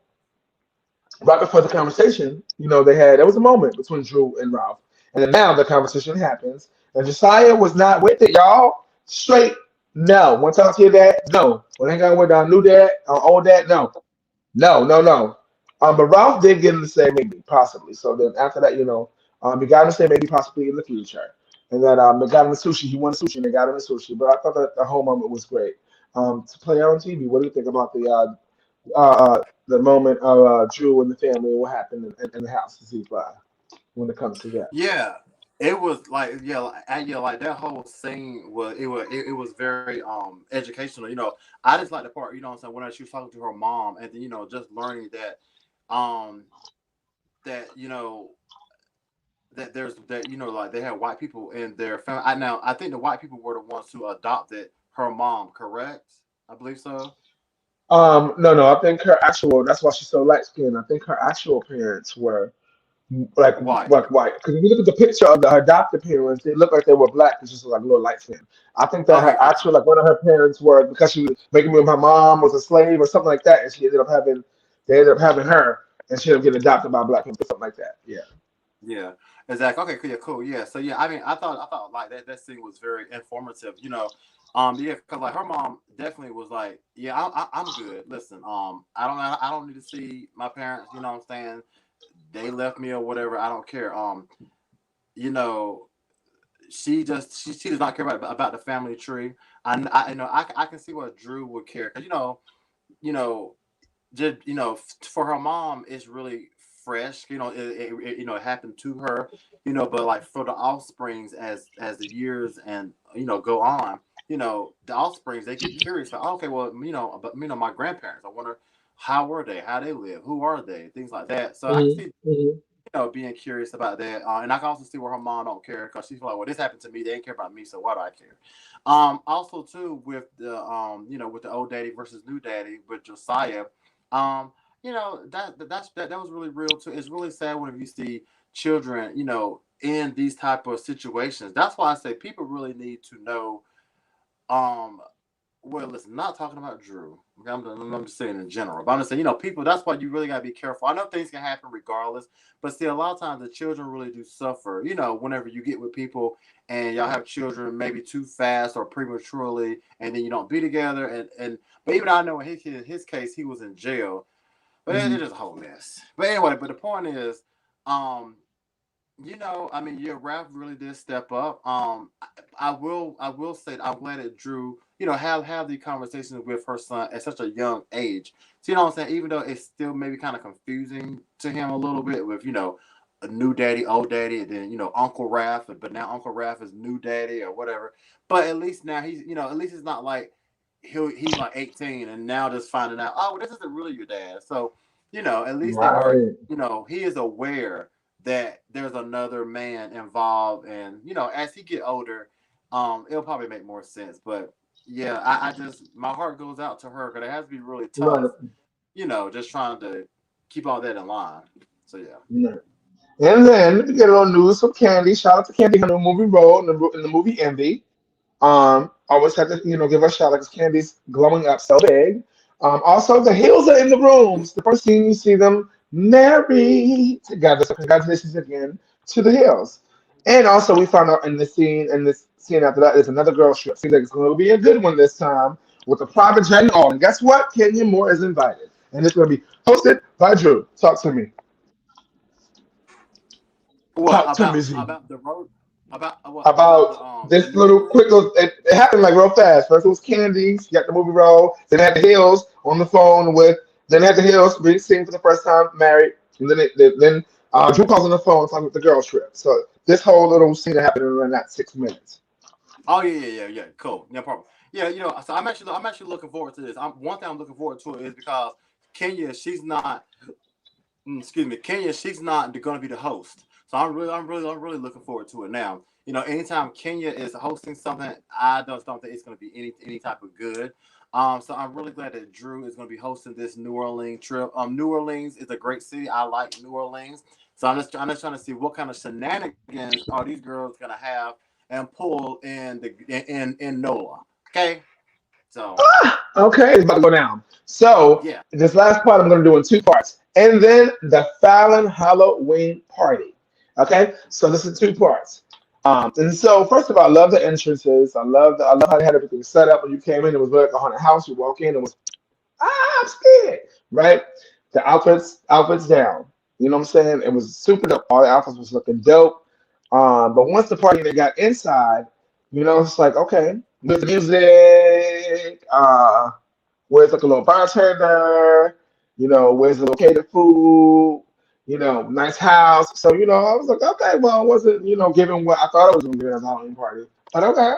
right before the conversation, there was a moment between Drew and Ralph. And then now the conversation happens. And Josiah was not with it, y'all. Straight no. Want to talk to your dad? No. Want to hang out with our new dad, our old dad? No. No, no, no. But Ralph did get him to say maybe, possibly. So then after that, he got him to say maybe possibly in the future. And then they got him the sushi. He wanted sushi and they got him the sushi. But I thought that the whole moment was great. To play out on TV, what do you think about the moment of Drew and the family and what happened in the house to see when it comes to that? Yeah, it was like like that whole scene was very educational. I just like the part, what I'm saying, when she was talking to her mom, and then just learning that um that that there's that like they had white people in their family. I think the white people were the ones who adopted her mom, correct? I believe so. No, no. I think her actual. That's why she's so light skinned. I think her actual parents were like White. like white. Because if you look at the picture of her adopted parents, they look like they were black. It's just like a little light skin. I think that Okay, her gotcha. actual like one of her parents were because she was making me with her mom was a slave or something like that, and they ended up having her, and she ended up getting adopted by black people, something like that. Yeah. Yeah, exactly. Okay, cool. Yeah, cool. Yeah. So yeah, I mean, I thought like that scene was very informative. Yeah, because like her mom definitely was like, yeah, I'm good. Listen, I don't need to see my parents. You know what I'm saying? They left me or whatever. I don't care. You know, she does not care about the family tree. I can see what Drew would care because you know just for her mom it's really fresh, it happened to her, but like for the offsprings as the years and go on, the offsprings they get curious like, okay, well, but my grandparents, I wonder how were they, how they live, who are they, things like that. So I can Hmm. see Hmm. being curious about that, and I can also see where her mom don't care because she's like, well, this happened to me, they didn't care about me, so why do I care? Also too with the with the old daddy versus new daddy with Josiah, that was really real too. It's really sad when you see children, in these type of situations. That's why I say people really need to know. Um, well, listen, not talking about Drew. Okay, I'm just saying in general. But I'm just saying, people. That's why you really gotta be careful. I know things can happen regardless, but still, a lot of times the children really do suffer. Whenever you get with people and y'all have children, maybe too fast or prematurely, and then you don't be together. And but even I know in his case, he was in jail, but it's Hmm. just a whole mess. But anyway, but the point is, um, I mean, yeah, Ralph really did step up. I will say that I'm glad that Drew, have the conversations with her son at such a young age. So what I'm saying? Even though it's still maybe kind of confusing to him a little bit with, a new daddy, old daddy, and then, Uncle Ralph, but now Uncle Ralph is new daddy or whatever. But at least now at least it's not like he's like 18 and now just finding out, oh, well, this isn't really your dad. So, at least they are, Right. he is aware that there's another man involved, and as he get older, it'll probably make more sense. But yeah, I just my heart goes out to her because it has to be really Right. tough, just trying to keep all that in line. So yeah. Right. And then we get a little news from Candy. Shout out to Candy on the movie role in the movie Envy. Always have to, give her a shout out because Candy's glowing up so big. Also, the Hills are in the rooms. The first scene you see them married together. So congratulations again to the Hills. And also, we found out in this scene after that, there's another girl trip. Seems like it's going to be a good one this time with a private jet and all. And guess what? Kenya Moore is invited. and it's going to be hosted by Drew. Talk to me. What Talk to me, Z. about the road? About what about About the this New little quick Orleans? little, it happened like real fast. First it was Candy, she got the movie role, then they had the Hills on the phone with, then they had the Hills being seen for the first time, married, and then Drew calls on the phone talking with the girl trip. So this whole little scene happened in that 6 minutes. Oh yeah. Cool, no problem. Yeah, so I'm actually looking forward to this. One thing I'm looking forward to is because Kenya, she's not. Excuse me, Kenya, she's not going to be the host. So I'm really looking forward to it now. Anytime Kenya is hosting something, I don't think it's going to be any type of good. So I'm really glad that Drew is going to be hosting this New Orleans trip. New Orleans is a great city. I like New Orleans. So I'm just trying to see what kind of shenanigans are these girls going to have and pull in NOLA. Okay, so Okay, it's about to go down. So yeah. this last part I'm going to do in two parts, and then the Fallon Halloween party. Okay, so this is two parts. And so first of all, I love the entrances. I love how they had everything set up when you came in. It was like a haunted house. You walk in, it was I'm scared, right? The outfits down. You know what I'm saying? It was super dope. All the outfits was looking dope. But once the party they got inside, it's like okay, with the music. Where's like a little bartender, where's the located food, nice house. So, I was like, okay, well, it wasn't, giving what I thought it was gonna be as a Halloween party. But okay.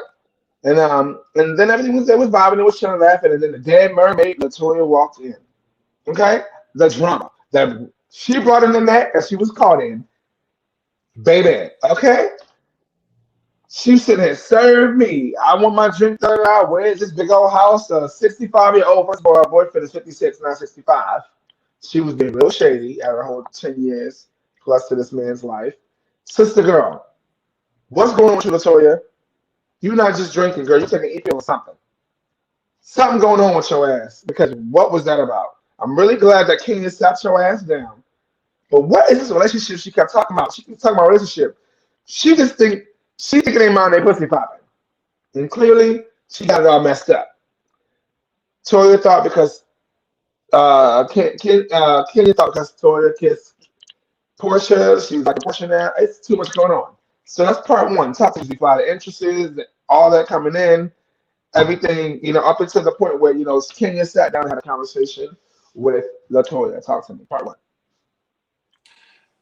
And then everything was there was vibing, it was chilling, laughing, and then the dead mermaid, LaToya walked in. Okay? The drama that she brought in the net that she was caught in, baby. Okay? She sitting there, serve me. I want my drink done out. Where's this big old house? A 65-year-old, first of all, her boyfriend is 56, not 65. She was being real shady at her whole 10 years plus to this man's life. Sister girl, what's going on with you, LaToya? You're not just drinking, girl. You're taking E-pill or something. Something going on with your ass. Because what was that about? I'm really glad that Kenya sat your ass down. But what is this relationship she kept talking about? She kept talking about relationship. She thinking they mind they pussy popping. And clearly, she got it all messed up. Toya thought because Kenya thought because Toya kissed Portia, she was like a Portia now. It's too much going on. So that's part one. Talk to me, fly the entrances, all that coming in, everything, up until the point where, Kenya sat down and had a conversation with LaToya. Talk to me. Part one.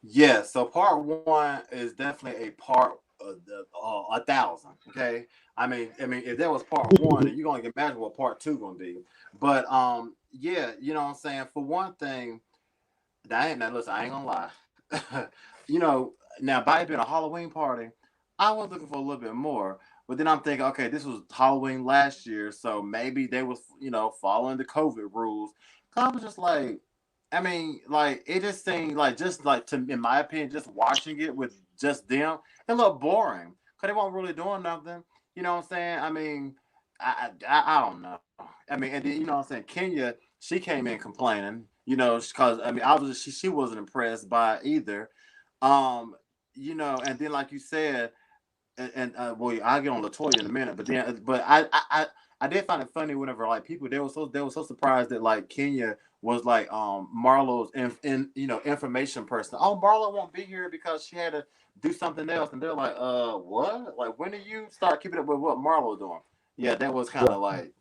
Yeah, so part one is definitely a part of the 1,000. Okay, I mean, if that was part one, then you're gonna imagine what part two gonna be. But yeah, you know what I'm saying. For one thing, that ain't now. Listen, I ain't gonna lie. Now by it being a Halloween party, I was looking for a little bit more. But then I'm thinking, okay, this was Halloween last year, so maybe they was following the COVID rules. 'Cause I was just like, I mean, like it just seemed like just like to in my opinion, just watching it with just them, it looked boring because they weren't really doing nothing. You know what I'm saying? I mean, I don't know. I mean, and then, you know what I'm saying? Kenya, she came in complaining, because I mean, obviously she wasn't impressed by it either. Um, and then like you said, and well, I'll get on Latoya in a minute, but I did find it funny whenever like people they were so surprised that like Kenya was like Marlo's information person. Oh, Marlo won't be here because she had to do something else, and they're like, what? Like, when did you start keeping up with what Marlo doing? Yeah, that was kind of like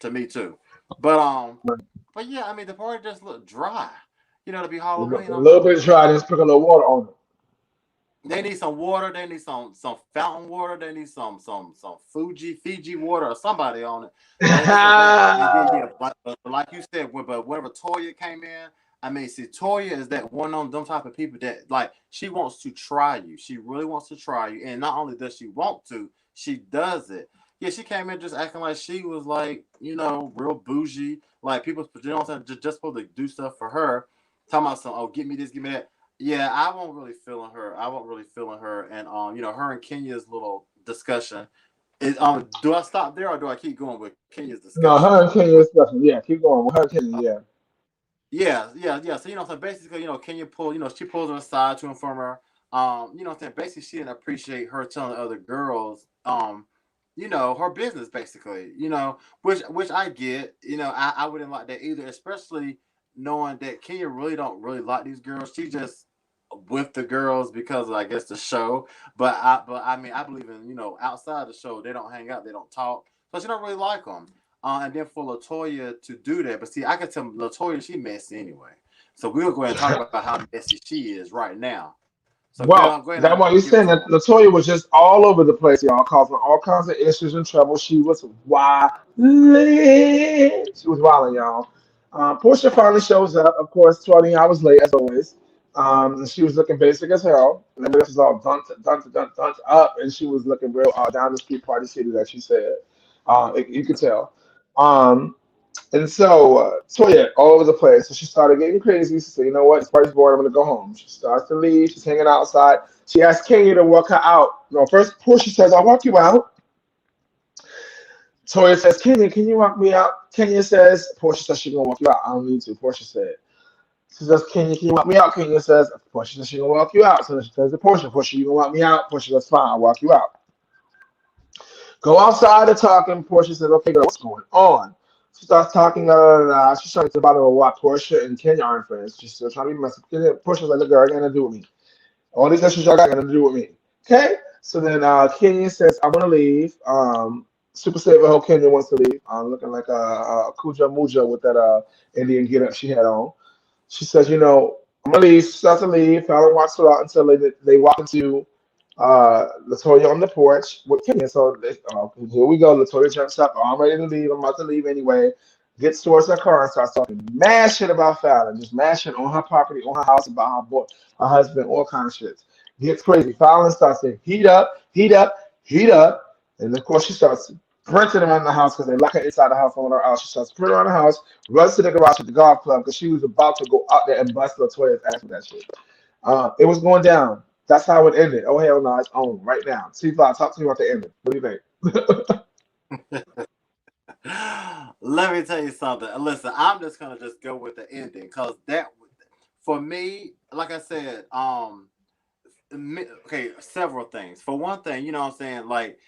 to me too, but but yeah, I mean the party just looked dry. To be A Halloween, I'm little like, bit dry, just put a little water on they need some water. They need some fountain water. They need some Fiji water or somebody on it. But it's just that, and then yeah, it. like you said, but whenever Toya came in, I mean, see, Toya is that one of them type of people that like she wants to try you. She really wants to try you, and not only does she want to, she does it. Yeah, she came in just acting like she was like real bougie. Like people, just supposed to do stuff for her. Talking about some, oh, give me this, give me that. Yeah, I won't really feeling her. I won't really feeling her, and her and Kenya's little discussion. Do I stop there or do I keep going with Kenya's No, discussion? her and Kenya With discussion. Yeah, keep going with her and uh, Kenya. yeah. So so basically, Kenya she pulls her aside to inform her. What I'm saying, basically she didn't appreciate her telling other girls, her business basically. Which I get. I wouldn't like that either, especially knowing that Kenya really don't really like these girls. She just with the girls because of, I guess, the show. But I mean, I believe in, outside the show they don't hang out, they don't talk, so she don't really like them. And then for LaToya to do that, but see, I can tell LaToya she messy anyway. So we'll go ahead and talk about how messy she is right now. So Well, go ahead that and what you're give it to saying that him. Latoya was just all over the place, y'all, causing all kinds of issues and trouble. She was wild. She was wilding, y'all. Portia finally shows up, of course, 20 hours late as always. And she was looking basic as hell. And everybody else was all dunked up, and she was looking real down the street party city that she said. You could tell. Um, and so Toya all over the place. So she started getting crazy. She said, "You know what? This party's bored. I'm gonna go home." She starts to leave. She's hanging outside. She asks Kenya to walk her out. No, first Portia says, "I'll walk you out." Toya says, "Kenya, can you walk me out?" Kenya says, "Portia says she's gonna walk you out. I don't need to." Portia said. She says, "Kenya, can you walk me out?" Kenya says, "Portia says she's gonna walk you out." So she says to Portia, "Portia, you gonna walk me out?" Portia says, "Fine, I'll walk you out." Go outside and talk, and Portia says, "Okay, girl, what's going on?" She starts talking. She's trying to get to the bottom of why Portia and Kenya aren't friends. She's still trying to be messy. Portia's like, "Look, girl, ain't got nothing to do with me. All these issues y'all got nothing to do with me." Okay. So then Kenya says, "I want to leave." Super Saver Ho Kenya wants to leave. Looking like a Kuja Muja with that Indian getup she had on. She says, "I'm gonna leave." She starts to leave. Fallon walks her out until they walk into LaToya on the porch with Kenya. So here we go. LaToya jumps up. "Oh, I'm ready to leave. I'm about to leave anyway." Gets towards her car and starts talking mad shit about Fallon, just mad shit on her property, on her house, about her boy, her husband, all kind of shit. Gets crazy. Fallon starts to heat up, heat up, heat up, and of course she starts sprinting around the house because they lock her inside the house on her out. She starts sprinting around the house, runs to the garage with the golf club because she was about to go out there and bust LaToya's ass with that shit. It was going down. That's how it ended. Oh hell no, it's on right now. C5, talk to me about the ending. What do you think? Let me tell you something. Listen, I'm just gonna just go with the ending because that, for me, like I said, okay, several things. For one thing, you know what I'm saying, like,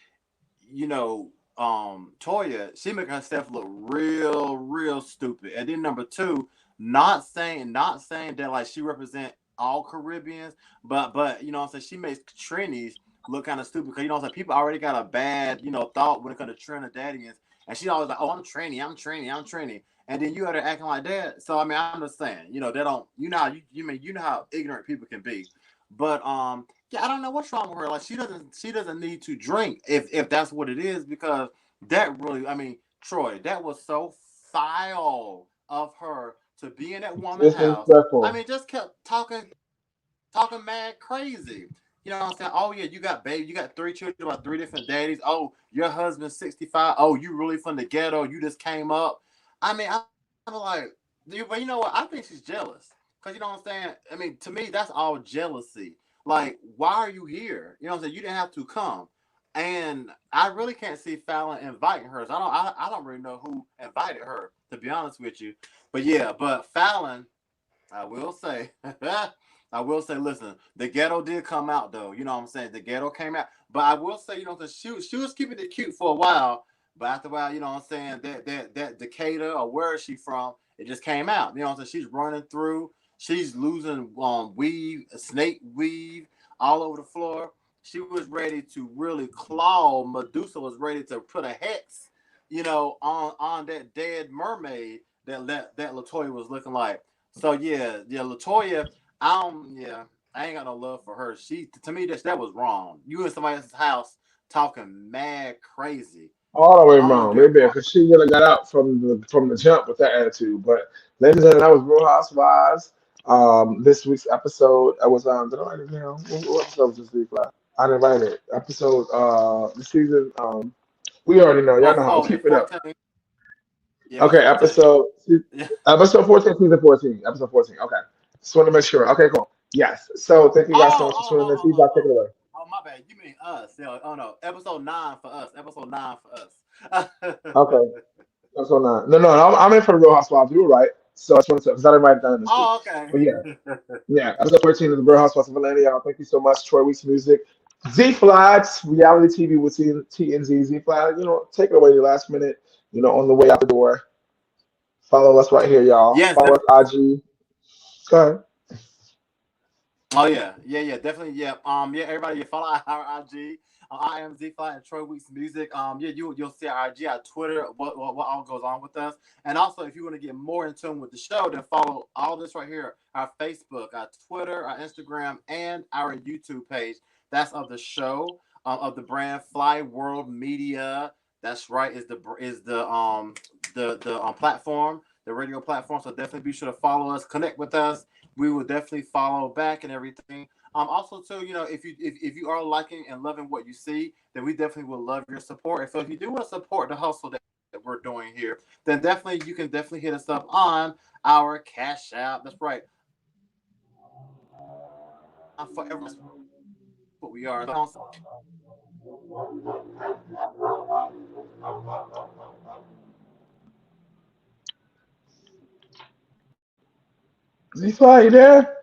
Toya, she making herself look real stupid. And then number two, not saying that like she represent all Caribbeans, but what I'm saying, she makes Trinities look kind of stupid because what I'm saying, people already got a bad, thought when it comes to Trinidadians, and she always like, "Oh, I'm Trini," and then you out there acting like that. So I mean, I'm just saying, they don't, you know how ignorant people can be. But yeah, I don't know what's wrong with her. Like she doesn't need to drink if that's what it is, because that really, I mean, Troy, that was so foul of her to be in that woman's house. I Disrespectful. mean, just kept talking mad crazy. You know what I'm saying? Oh yeah, you got baby, you got three children by three different daddies. Oh, your husband's 65. Oh, you really from the ghetto? You just came up. I mean, I'm like, but you know what? I think she's jealous. Cause you know what I'm saying? I mean, to me, that's all jealousy. Like, why are you here? You know what I'm saying? You didn't have to come. And I really can't see Fallon inviting her. So I don't really know who invited her, to be honest with you. But yeah, but Fallon, I will say, I will say, listen, the ghetto did come out though. You know what I'm saying? The ghetto came out. But I will say, because she was keeping it cute for a while. But after a while, you know what I'm saying, that Decatur, or where is she from? It just came out. You know what I'm saying? She's running through. She's losing weave, snake weave all over the floor. She was ready to really claw. Medusa was ready to put a hex, on that dead mermaid that Latoya was looking like. So yeah, Latoya, yeah, I ain't got no love for her. She, to me, that was wrong. You in somebody else's house talking mad crazy. All the way I don't know, wrong, maybe Derek. because she really got out from the jump with that attitude. But ladies and gentlemen, that was Real Housewives. This week's episode, I was did I write it down? What episode was this week? I didn't write it. Episode the season. We already know. Y'all know how. Yeah, Keep it up. 14. Yeah, it was Okay, 14. Yeah. episode 14, season 14, episode 14. Okay, just want to make sure. Okay, cool. Yes. So thank you guys so much for tuning in. See you guys. Take it away. Oh, my bad. You mean us? Yeah, oh no, episode 9 for us. Episode 9 for us. Okay. Episode 9. No, no, I'm in for the Real Housewives. You were right. So I just wanted to, because I didn't write it down this week. Oh, okay. But yeah, yeah. Episode 14 of the Real Housewives of Atlanta. Y'all, thank you so much. Troy Weeks Music. Z Flags, reality TV with TNZ. Z Flag. Take it away the last minute, on the way out the door. Follow us right here, y'all. Yes, Follow us IG. Go ahead. oh yeah, definitely, yeah. Yeah, everybody, you follow our IG. I am Z Fly and Troy Weeks Music. Yeah, you'll see our IG, our Twitter, what all goes on with us, and also if you want to get more in tune with the show, then follow all this right here: our Facebook, our Twitter, our Instagram, and our YouTube page. That's of the show, of the brand Fly World Media. That's right, is the platform, the radio platform. So definitely be sure to follow us, connect with us. We will definitely follow back and everything. Also too, if you are liking and loving what you see, then we definitely will love your support. And so if you do want to support the hustle that we're doing here, then definitely you can definitely hit us up on our Cash App. That's right. Forever, that's what we are. Z-Fly, you there?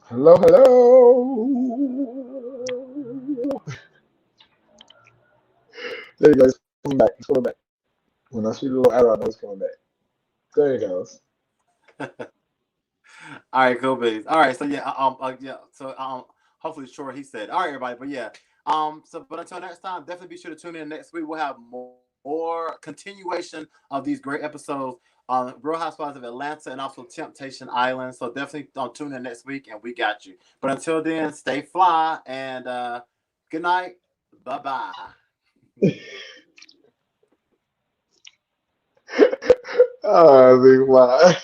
Hello, hello. There you go. He's coming back. He's coming back. When I see the little arrow, I know he's coming back. There he goes. All right, cool beans. All right, so yeah, so hopefully sure he said. All right, everybody, but yeah, so but until next time, definitely be sure to tune in next week. We'll have more continuation of these great episodes on Real Housewives of Atlanta and also Temptation Island. So definitely tune in next week, and we got you. But until then, stay fly and good night. Bye bye. Oh, Z-Fly.